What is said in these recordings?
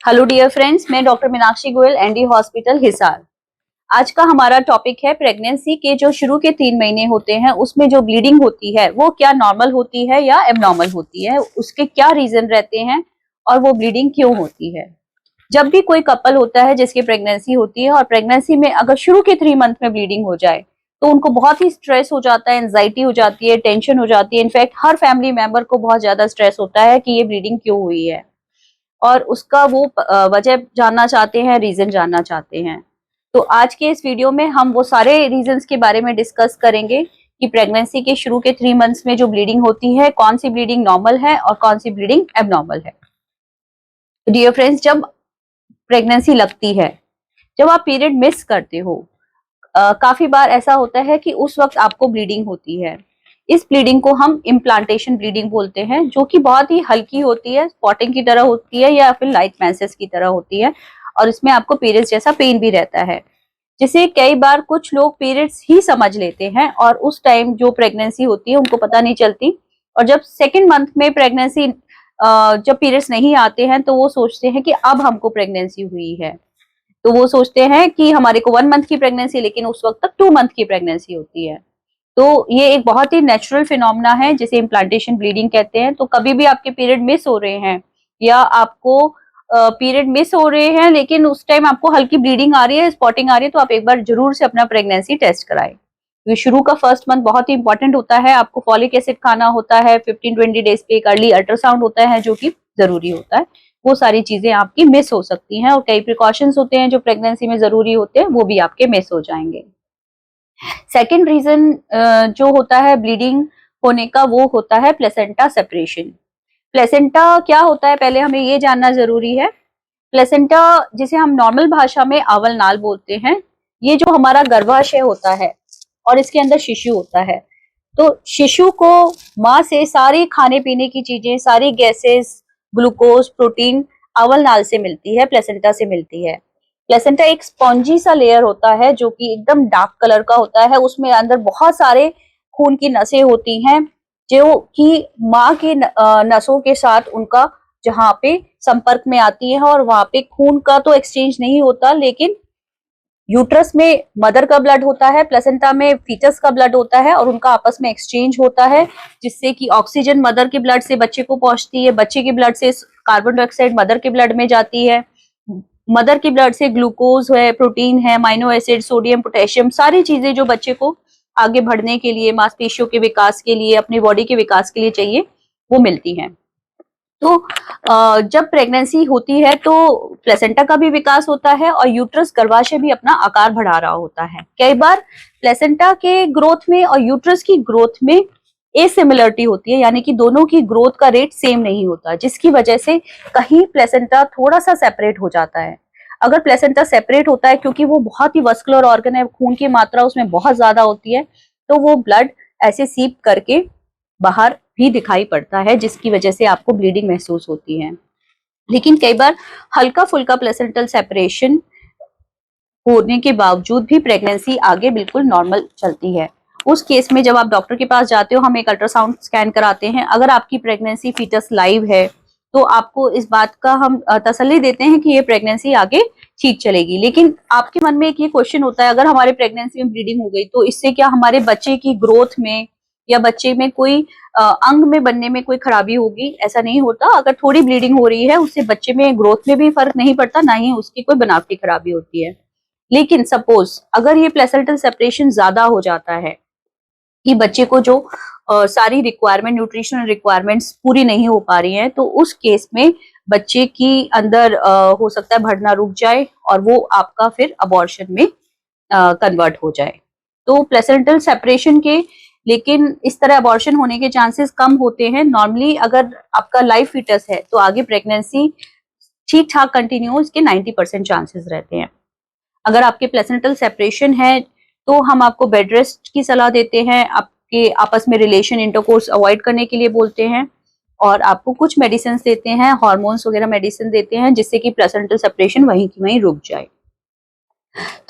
Hello dear friends, मैं doctor Meenakshi Goyal, ND hospital Hisar. आज का हमारा टॉपिक है प्रेगनेंसी के जो शुरू के 3 महीने होते हैं उसमें जो ब्लीडिंग होती है वो क्या नॉर्मल होती है या एबनॉर्मल होती है, उसके क्या रीजन रहते हैं और वो ब्लीडिंग क्यों होती है। जब भी कोई कपल होता है जिसकी प्रेगनेंसी होती है और प्रेगनेंसी में अगर शुरू के 3 मंथ में ब्लीडिंग हो जाए तो उनको बहुत ही स्ट्रेस हो जाता है, एंजाइटी हो जाती है, टेंशन हो जाती है। इनफैक्ट हर फैमिली मेंबर को बहुत ज्यादा स्ट्रेस होता है कि ये ब्लीडिंग क्यों हुई है और उसका वो वजह जानना चाहते हैं, रीजन जानना चाहते हैं। तो आज के इस वीडियो में हम वो सारे रीजंस के बारे में डिस्कस करेंगे कि प्रेगनेंसी के शुरू के 3 मंथ्स में जो ब्लीडिंग होती है, कौन सी ब्लीडिंग नॉर्मल है और कौन सी ब्लीडिंग एबनॉर्मल है। डियर फ्रेंड्स, जब प्रेगनेंसी लगती है, जब आप पीरियड मिस करते हो, काफी बार ऐसा होता है कि उस वक्त आपको ब्लीडिंग होती है। इस ब्लीडिंग को हम इम्प्लांटेशन ब्लीडिंग बोलते हैं, जो कि बहुत ही हल्की होती है, स्पॉटिंग की तरह होती है या फिर लाइट मेंसेस की तरह होती है और इसमें आपको पीरियड्स जैसा पेन भी रहता है, जिसे कई बार कुछ लोग पीरियड्स ही समझ लेते हैं और उस टाइम जो प्रेगनेंसी होती है उनको पता नहीं चलती। और जब सेकेंड मंथ में प्रेगनेंसी जब पीरियड्स नहीं आते हैं तो वो सोचते हैं कि अब हमको प्रेगनेंसी हुई है। तो वो सोचते हैं कि हमारे को 1 मंथ की प्रेगनेंसी, लेकिन उस वक्त तक 2 मंथ की प्रेगनेंसी होती है। तो ये एक बहुत ही नेचुरल फिनोमेना है जिसे इम्प्लांटेशन ब्लीडिंग कहते हैं। तो कभी भी आपके पीरियड मिस हो रहे हैं या आपको पीरियड मिस हो रहे हैं लेकिन उस टाइम आपको हल्की ब्लीडिंग आ रही है, स्पॉटिंग आ रही है, तो आप एक बार जरूर से अपना प्रेगनेंसी टेस्ट कराएं। ये शुरू का फर्स्ट मंथ बहुत ही इंपॉर्टेंट होता है। आपको फॉलिक एसिड खाना होता है, 15-20 डेज पे एक अर्ली अल्ट्रासाउंड होता है जो कि जरूरी होता है। वो सारी चीजें आपकी मिस हो सकती हैं और कई प्रिकॉशंस होते हैं जो प्रेगनेंसी में जरूरी होते हैं, वो भी आपके मिस हो जाएंगे। सेकेंड रीजन जो होता है ब्लीडिंग होने का, वो होता है प्लेसेंटा सेपरेशन। प्लेसेंटा क्या होता है, पहले हमें ये जानना जरूरी है। प्लेसेंटा, जिसे हम नॉर्मल भाषा में अवल नाल बोलते हैं, ये जो हमारा गर्भाशय होता है और इसके अंदर शिशु होता है। तो शिशु को माँ से सारी खाने पीने की चीजें, सारी गैसेस, ग्लूकोज, प्रोटीन अवल नाल से मिलती है, प्लेसेंटा से मिलती है। प्लेसेंटा एक स्पॉन्जी सा लेयर होता है जो कि एकदम डार्क कलर का होता है। उसमें अंदर बहुत सारे खून की नसें होती हैं जो कि माँ के नसों के साथ उनका जहाँ पे संपर्क में आती है और वहां पे खून का तो एक्सचेंज नहीं होता, लेकिन यूट्रस में मदर का ब्लड होता है, प्लेसेंटा में फीटस का ब्लड होता है और उनका आपस में एक्सचेंज होता है, जिससे कि ऑक्सीजन मदर के ब्लड से बच्चे को पहुंचती है, बच्चे के ब्लड से कार्बन डाइऑक्साइड मदर के ब्लड में जाती है, मदर के ब्लड से ग्लूकोज है, प्रोटीन है, अमाइनो एसिड, सोडियम, पोटेशियम, सारी चीजें जो बच्चे को आगे बढ़ने के लिए, मांसपेशियों के विकास के लिए, अपनी बॉडी के विकास के लिए चाहिए, वो मिलती हैं। तो जब प्रेगनेंसी होती है तो प्लेसेंटा का भी विकास होता है और यूट्रस, गर्भाशय भी अपना आकार बढ़ा रहा होता है। कई बार प्लेसेंटा के ग्रोथ में और यूट्रस की ग्रोथ में एसिमिलरिटी होती है, यानी कि दोनों की ग्रोथ का रेट सेम नहीं होता, जिसकी वजह से कहीं प्लेसेंटा थोड़ा सा सेपरेट हो जाता है। अगर प्लेसेंटा सेपरेट होता है क्योंकि वो बहुत ही वस्कुलर ऑर्गन है, खून की मात्रा उसमें बहुत ज्यादा होती है, तो वो ब्लड ऐसे सीप करके बाहर भी दिखाई पड़ता है, जिसकी वजह से आपको ब्लीडिंग महसूस होती है। लेकिन कई बार हल्का फुल्का प्लेसेंटल सेपरेशन होने के बावजूद भी प्रेगनेंसी आगे बिल्कुल नॉर्मल चलती है। उस केस में जब आप डॉक्टर के पास जाते हो, हम एक अल्ट्रासाउंड स्कैन कराते हैं। अगर आपकी प्रेगनेंसी फीटस लाइव है तो आपको इस बात का हम तसल्ली देते हैं कि ये प्रेगनेंसी आगे ठीक चलेगी। लेकिन आपके मन में एक ये क्वेश्चन होता है, अगर हमारे प्रेगनेंसी में ब्लीडिंग हो गई तो इससे क्या हमारे बच्चे की ग्रोथ में या बच्चे में कोई अंग में बनने में कोई खराबी होगी? ऐसा नहीं होता। अगर थोड़ी ब्लीडिंग हो रही है उससे बच्चे में ग्रोथ में भी फर्क नहीं पड़ता, ना ही उसकी कोई बनावटी खराबी होती है। लेकिन सपोज अगर ये प्लेसेंटल सेपरेशन ज्यादा हो जाता है कि बच्चे को जो सारी रिक्वायरमेंट, न्यूट्रिशनल रिक्वायरमेंट्स पूरी नहीं हो पा रही हैं, तो उस केस में बच्चे की अंदर हो सकता है बढ़ना रुक जाए और वो आपका फिर अबॉर्शन में कन्वर्ट हो जाए। तो प्लेसेंटल सेपरेशन के लेकिन इस तरह अबॉर्शन होने के चांसेस कम होते हैं। नॉर्मली अगर आपका लाइव फीटस है तो आगे प्रेगनेंसी ठीक ठाक कंटिन्यू, इसके 90% चांसेस रहते हैं। अगर आपके प्लेसेंटल सेपरेशन है तो हम आपको बेड रेस्ट की सलाह देते हैं, आपके आपस में रिलेशन, इंटरकोर्स अवॉइड करने के लिए बोलते हैं और आपको कुछ मेडिसिन देते हैं, हार्मोन्स वगैरह मेडिसिन देते हैं, जिससे कि प्लेसेंटल सेपरेशन वहीं की वहीं रुक जाए।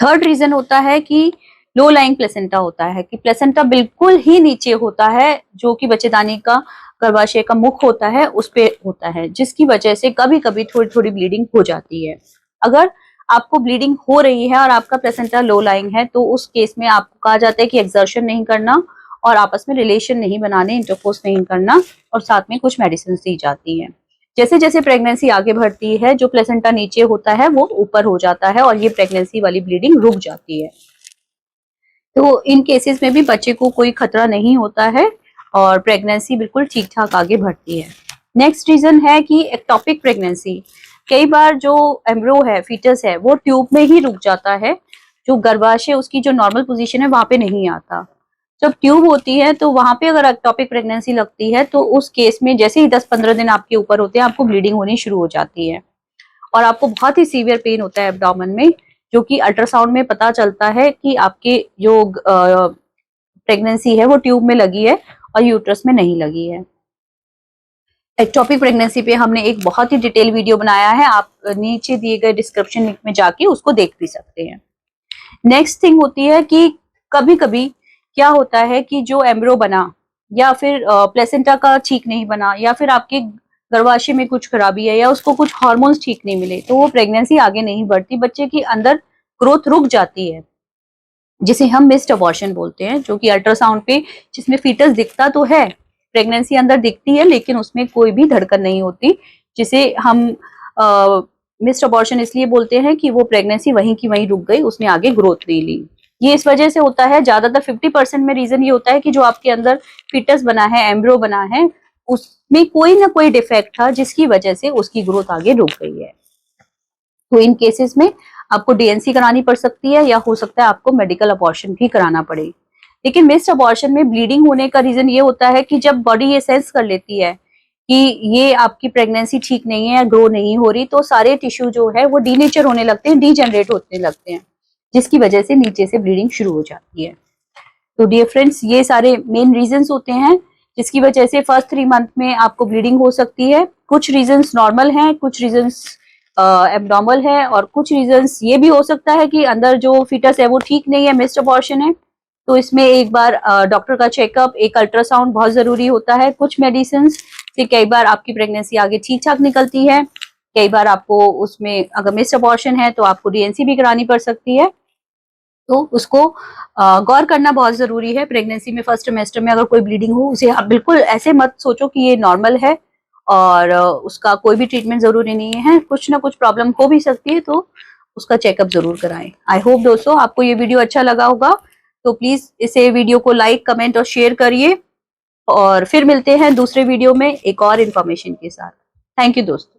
थर्ड रीजन होता है कि लो लाइंग प्लेसेंटा होता है, कि प्लेसेंटा बिल्कुल ही नीचे होता है, जो कि बच्चेदानी का गर्भाशय का मुख होता है उस पे होता है, जिसकी वजह से कभी कभी थोड़ी थोड़ी ब्लीडिंग हो जाती है। अगर आपको ब्लीडिंग हो रही है और आपका प्लेसेंटा लो लाइंग है तो उस केस में आपको कहा जाता है कि एक्सर्शन नहीं करना और आपस में रिलेशन नहीं बनाने, इंटरकोर्स नहीं करना, और साथ में कुछ मेडिसिन दी जाती है। जैसे जैसे प्रेगनेंसी आगे बढ़ती है, जो प्लेसेंटा नीचे होता है वो ऊपर हो जाता है और ये प्रेगनेंसी वाली ब्लीडिंग रुक जाती है। तो इन केसेस में भी बच्चे को कोई खतरा नहीं होता है और प्रेगनेंसी बिल्कुल ठीक ठाक आगे बढ़ती है। नेक्स्ट रीजन है कि एक्टोपिक प्रेगनेंसी। कई बार जो एम्ब्रो है, फीटस है, वो ट्यूब में ही रुक जाता है, जो गर्भाशय उसकी जो नॉर्मल पोजीशन है वहां पे नहीं आता। जब ट्यूब होती है तो वहां पे अगर एक्टोपिक प्रेगनेंसी लगती है तो उस केस में जैसे ही 10-15 दिन आपके ऊपर होते हैं आपको ब्लीडिंग होनी शुरू हो जाती है और आपको बहुत ही सीवियर पेन होता है एब्डोमेन में, जो कि अल्ट्रासाउंड में पता चलता है कि आपके जो प्रेगनेंसी है वो ट्यूब में लगी है और यूट्रस में नहीं लगी है। एक्टोपिक प्रेगनेंसी पे हमने एक बहुत ही डिटेल वीडियो बनाया है, आप नीचे दिए गए डिस्क्रिप्शन लिंक में जाके उसको देख भी सकते हैं। नेक्स्ट थिंग होती है कि कभी कभी क्या होता है कि जो एम्ब्रो बना या फिर प्लेसेंटा का ठीक नहीं बना या फिर आपके गर्भाशय में कुछ खराबी है या उसको कुछ हार्मोन्स ठीक नहीं मिले तो वो प्रेगनेंसी आगे नहीं बढ़ती, बच्चे की अंदर ग्रोथ रुक जाती है, जिसे हम मिस्ड अबॉर्शन बोलते हैं, जो कि अल्ट्रासाउंड पे जिसमें फीटस दिखता तो है, प्रेगनेंसी अंदर दिखती है लेकिन उसमें कोई भी धड़कन नहीं होती, जिसे हम मिस्ड अबॉर्शन इसलिए बोलते हैं कि वो प्रेगनेंसी वहीं की वहीं रुक गई, उसने आगे ग्रोथ नहीं ली। ये इस वजह से होता है, ज्यादातर 50% में रीजन ये होता है कि जो आपके अंदर फीटस बना है, एम्ब्रो बना है, उसमें कोई ना कोई डिफेक्ट था जिसकी वजह से उसकी ग्रोथ आगे रुक गई है। तो इन केसेस में आपको डीएनसी करानी पड़ सकती है या हो सकता है आपको मेडिकल अबॉर्शन भी कराना पड़े। लेकिन मिस्ड अबॉर्शन में ब्लीडिंग होने का रीजन ये होता है कि जब बॉडी ये सेंस कर लेती है कि ये आपकी प्रेगनेंसी ठीक नहीं है या ग्रो नहीं हो रही, तो सारे टिश्यू जो है वो डीनेचर होने लगते हैं, डीजनरेट होने लगते हैं, जिसकी वजह से नीचे से ब्लीडिंग शुरू हो जाती है। तो डियर फ्रेंड्स, ये सारे मेन रीजंस होते हैं जिसकी वजह से फर्स्ट 3 मंथ में आपको ब्लीडिंग हो सकती है। कुछ रीजंस नॉर्मल हैं, कुछ रीजंस एब्नॉर्मल है और कुछ रीजंस ये भी हो सकता है कि अंदर जो फीटस है वो ठीक नहीं है, मिस्ड अबॉर्शन है। तो इसमें एक बार डॉक्टर का चेकअप, एक अल्ट्रासाउंड बहुत जरूरी होता है। कुछ मेडिसिन से कई बार आपकी प्रेगनेंसी आगे ठीक ठाक निकलती है, कई बार आपको उसमें अगर मिस्ड अबॉर्शन है तो आपको डीएनसी भी करानी पड़ सकती है। तो उसको गौर करना बहुत जरूरी है। प्रेगनेंसी में फर्स्ट ट्राइमेस्टर में अगर कोई ब्लीडिंग हो, उसे आप बिल्कुल ऐसे मत सोचो कि ये नॉर्मल है और उसका कोई भी ट्रीटमेंट जरूरी नहीं है, कुछ ना कुछ प्रॉब्लम हो भी सकती है, तो उसका चेकअप जरूर कराएं। आई होप दोस्तों आपको ये वीडियो अच्छा लगा होगा, तो प्लीज इसे वीडियो को लाइक, कमेंट और शेयर करिए और फिर मिलते हैं दूसरे वीडियो में एक और इन्फॉर्मेशन के साथ। थैंक यू दोस्तों।